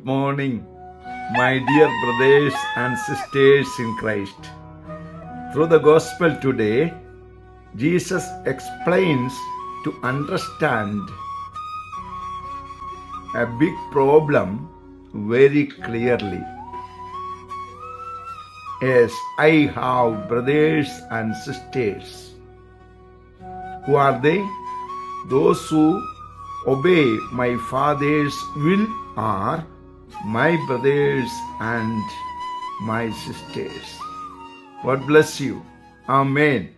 Good morning, my dear brothers and sisters in Christ. Through the gospel today, Jesus explains to understand a big problem very clearly. Yes, I have brothers and sisters. Who are they? Those who obey my Father's will are my brothers and my sisters. God bless you. Amen.